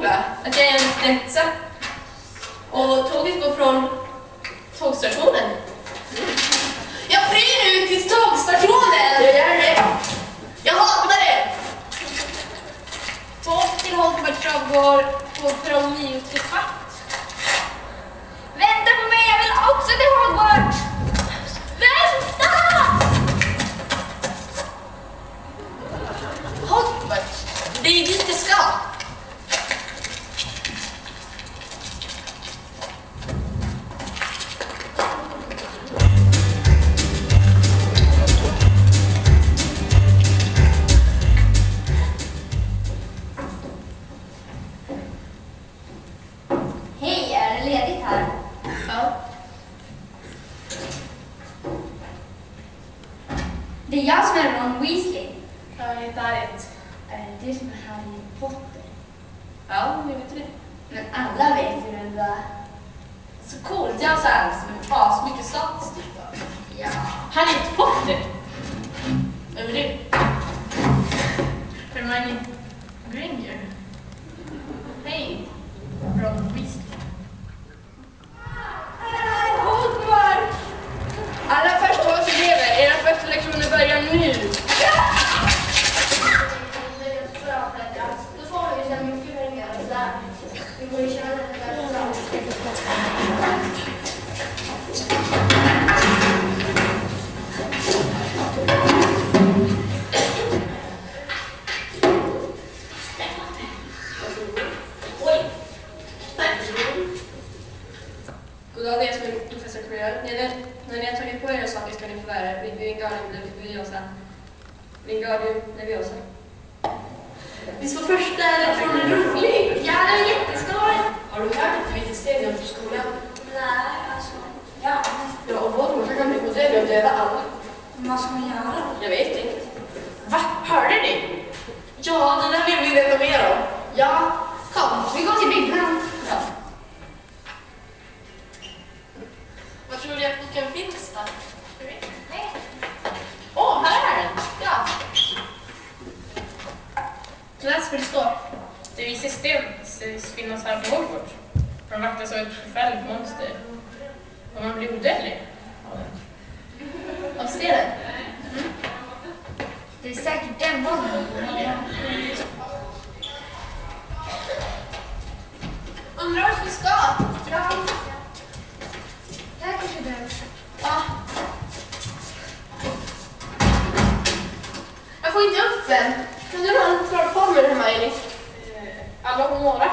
skola, att jag är en studentsa. Och tåget går från tågstationen. Jag flyr nu till tågstationen! Jag gör det. Jag hatar det! Tåg till Holmberg går på perrong 9:15. Vänta på mig, jag vill också till Hogwarts! Vänta! Hogwarts? Det är ju dit jag ska. Hej, är det ledigt här? Ja. Det är jag som är Ron Weasley. Jag heter Harriet. Är det du som är Harry Potter? Ja, jag vet det. Men alla vet ju vem det är. Så coolt, jag har så här som har så mycket statistik. Ja. Harriet Potter. Vem är du? Hermione Granger. Hej, Ron Weasley. Hogwarts! Alla förstaårselever, era första lektioner börjar nu. Då får vi så mycket pengar och sådär. Vi får ju tjäna det där bra. Oj. Tack. Goddag, det är som är professor Quirrell. När ni har tagit på er saker ska ni få lära er Wingardium Leviosa. Wingardium Leviosa. Visst var första lektionen rolig? Ja, det är jätteskoj. Har du hört att vi till stadion på skolan? Nej, alltså. Ja. Ja, och Voldemort kan bli på det och döda alla. Vad ska man göra? Jag vet inte. Va? Hörde ni? Ja, det där vill vi veta mer om. Ja, kom. Vi går till byggnaden. Ja. Vad tror du att boken finns då? Nej. Åh, här är den! Ja. Läs vad det står. Det visar sten sägs finnas här på Hogwarts. De vaktas av ett förfärligt monster. Och man blir odödlig av den. Av stenen. Det är säkert den bollen. Undrar vart vi ska? Ja. Här kanske det är. Ja. Jag får inte upp den. Kan du ta på mig, Hermione? Alla på några.